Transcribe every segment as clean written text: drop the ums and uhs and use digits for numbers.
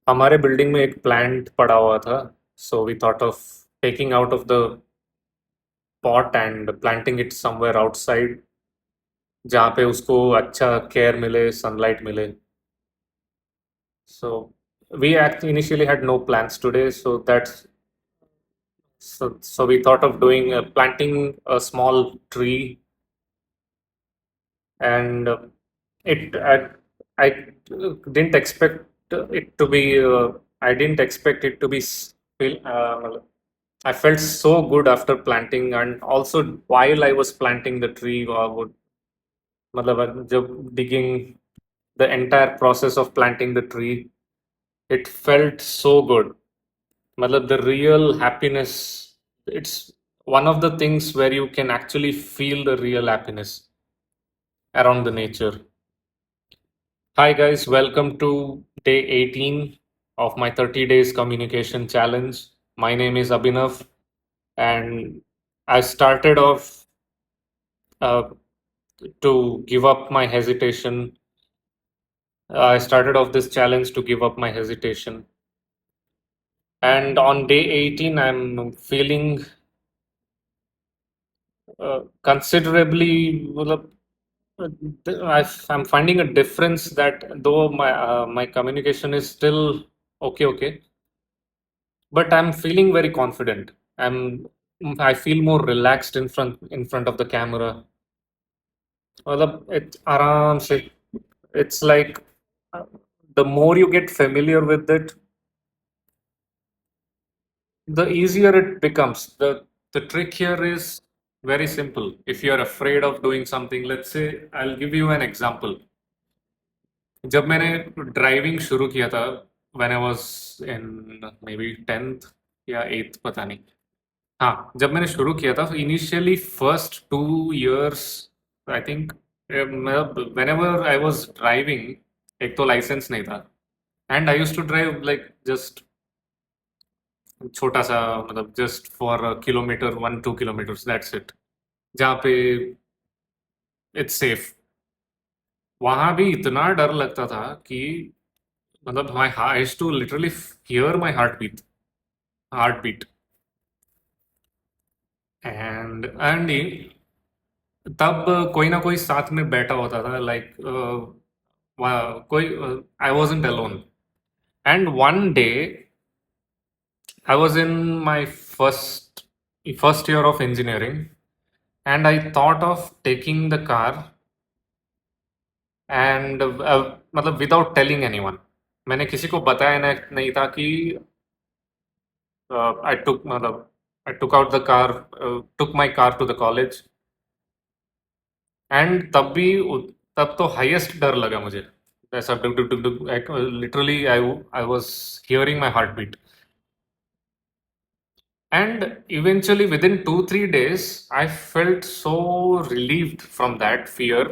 हमारे बिल्डिंग में एक प्लांट पड़ा हुआ था, so we thought of taking out of the pot and planting it somewhere outside, जहाँ पे उसको अच्छा केयर मिले, सनलाइट मिले. So we initially had no plans today, so we thought of doing planting a small tree, and it I didn't expect it to be I didn't expect it to be I felt so good after planting, and also while I was planting the tree, would मतलब जब digging, the entire process of planting the tree, it felt so good. Matlab, the real happiness, it's one of the things where you can actually feel the real happiness around the nature. Hi guys, welcome to day 18 of my 30 days communication challenge. My name is Abhinav, and I started off uh, to give up my hesitation. I started off this challenge to give up my hesitation. And on day 18, I'm feeling considerably, Uh, I'm finding a difference that though my communication is still okay, but I'm feeling very confident. I feel more relaxed in front of the camera. मतलब it's आराम से. It's like uh, the more you get familiar with it, the easier it becomes. The trick here is very simple. If you're afraid of doing something, let's say I'll give you an example. जब मैंने driving शुरू किया था, when I was in may be 10th या 8th, पता नहीं. हाँ, जब मैंने शुरू किया था, initially first 2 years I think, मतलब व्हेनेवर आई वाज ड्राइविंग, एक तो लाइसेंस नहीं था, and I used to drive like just छोटा सा, मतलब just four kilometre, 1-2 kilometers, that's it, जहाँ पे इट्स सेफ. वहां भी इतना डर लगता था कि मतलब my I used to literally hear my heart beat. And तब कोई ना कोई साथ में बैठा होता था, लाइक कोई. I wasn't alone. And one day I was in my first year of engineering, and I thought of taking the car, and मतलब विदाउट टेलिंग एनीवन. मैंने किसी को बताया नहीं था कि मतलब I took out the car, took my car to the college. And तब तो हाईएस्ट डर लगा मुझे, ऐसा डुक डुक डुक डुक, literally I was hearing my heart beat. And eventually with in 2-3 days I felt so relieved from that fear.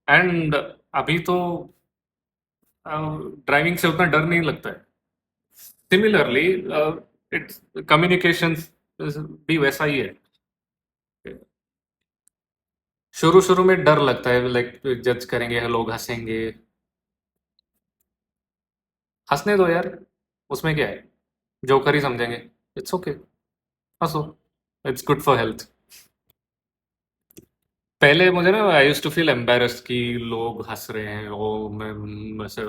And अभी तो ड्राइविंग से उतना डर नहीं लगता है. सिमिलरली इट्स कम्युनिकेशन भी वैसा ही है. शुरू शुरू में डर लगता है, लाइक जज करेंगे, लोग हंसेंगे. हंसने दो यार, उसमें क्या है, जोकर ही समझेंगे. इट्स ओके, हंसो, इट्स गुड फॉर हेल्थ. पहले मुझे ना, I used to feel embarrassed कि लोग हंस रहे हैं, ओ मैं वैसे,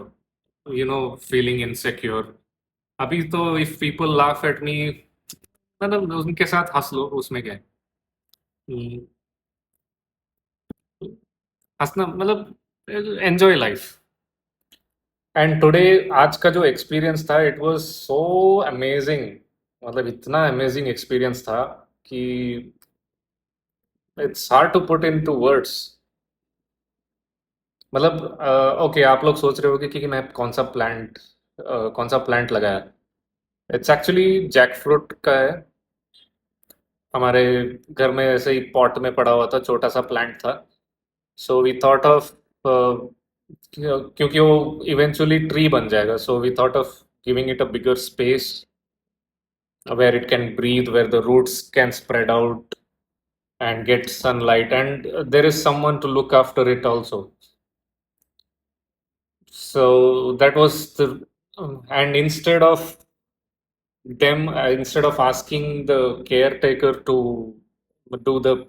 फीलिंग इनसिक्योर. अभी तो if people laugh at me, मतलब उनके साथ हंस लो, उसमें क्या है. हम्म, हंसना मतलब एंजॉय लाइफ. एंड टुडे, आज का जो एक्सपीरियंस था, इट वाज सो अमेजिंग. मतलब इतना अमेजिंग एक्सपीरियंस था कि it's hard to put into words. मतलब ओके, आप लोग सोच रहे होगे कि मैं कौन सा प्लांट लगाया. इट्स एक्चुअली जैक फ्रूट का है. हमारे घर में ऐसे ही पॉट में पड़ा हुआ था, छोटा सा प्लांट था. सो वी थॉट ऑफ, क्योंकि वो इवेंचुअली ट्री बन जाएगा, so we thought of giving it a bigger space where it can breathe, where the roots can spread out and get sunlight, and there is someone to look after it also. So that was the And instead of asking the caretaker to do the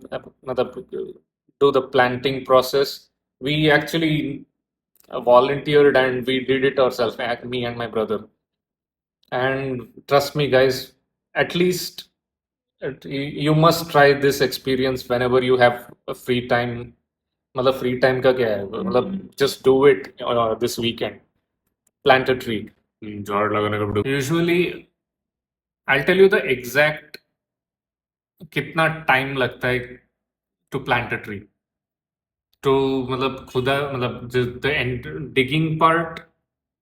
planting process, we actually volunteered and we did it ourselves, me and my brother. And trust me, guys, at least you must try this experience whenever you have a free time. मतलब free time का क्या है, मतलब just do it this weekend. Plant a tree. झाड़ लगाने का video usually I'll tell you the exact कितना time लगता है टू प्लांट अ ट्री. तो मतलब खुदा मतलब the digging part,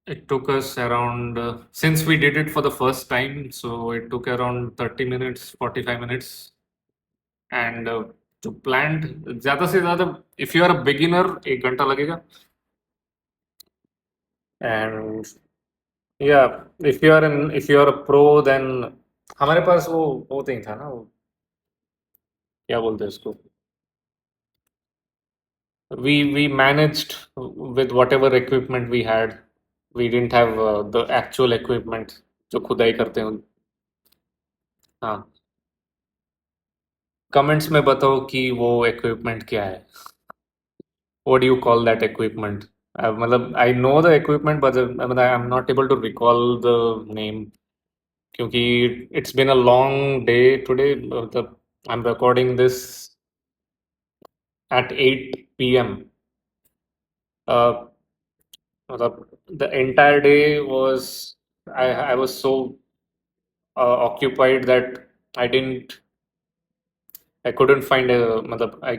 it took us around since we did it for the first time, so it took around 30 minutes, 45 minutes. And to plant ज़्यादा से ज़्यादा, if you are a beginner, 1 घंटा लगेगा. And yeah, if you are a pro, then हमारे पास वो नहीं था ना, वो क्या बोलते हैं उसको, we managed with whatever equipment we had. We didn't have the actual equipment जो खुदाई करते हैं. हाँ, कमेंट्स में बताओ कि वो equipment क्या है. What do you call that equipment? मतलब I know the equipment, but I'm not able to recall the name क्योंकि it's been a long day today. I'm recording this at 8 p.m. Uh, the entire day was I was so occupied that I couldn't find a मतलब I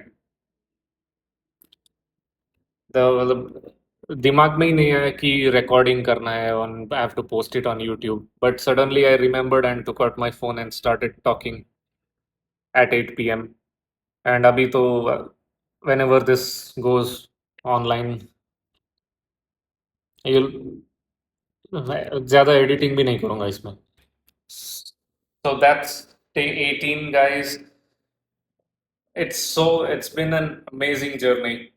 the मतलब दिमाग में ही नहीं आया कि recording करना है on I have to post it on YouTube. But suddenly I remembered and took out my phone and started talking at 8 p.m. And अभी तो whenever this goes online, you'll मैं ज़्यादा editing भी नहीं करूँगा इसमें. So that's day 18, guys. It's been an amazing journey.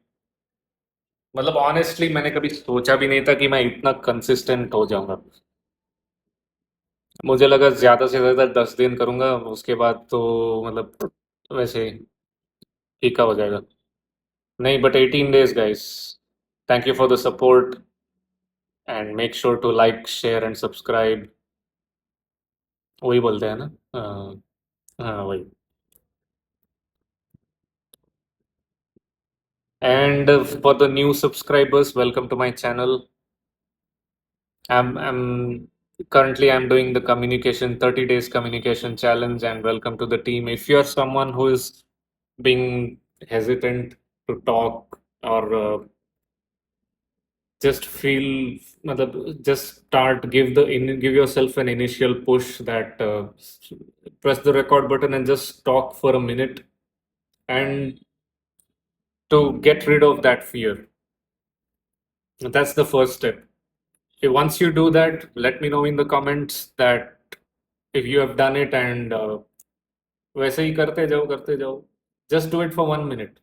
मतलब honestly मैंने कभी सोचा भी नहीं था कि मैं इतना कंसिस्टेंट हो जाऊंगा. मुझे लगा ज्यादा से ज्यादा 10 दिन करूंगा, उसके बाद तो मतलब वैसे फीका हो जाएगा. नहीं, but 18 days, guys. Thank you for the support and make sure to like, share and subscribe. वही बोलते हैं ना. हाँ, हाँ वही. And for the new subscribers, welcome to my channel. I'm currently I'm doing the communication 30 days communication challenge, and welcome to the team. If you're someone who is being hesitant to talk or just feel just start, give yourself an initial push that press the record button and just talk for a minute and to get rid of that fear. That's the first step. Once you do that, let me know in the comments that if you have done it, and वैसे ही करते जाओ. Just do it for 1 minute,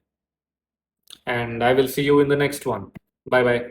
and I will see you in the next one. Bye bye.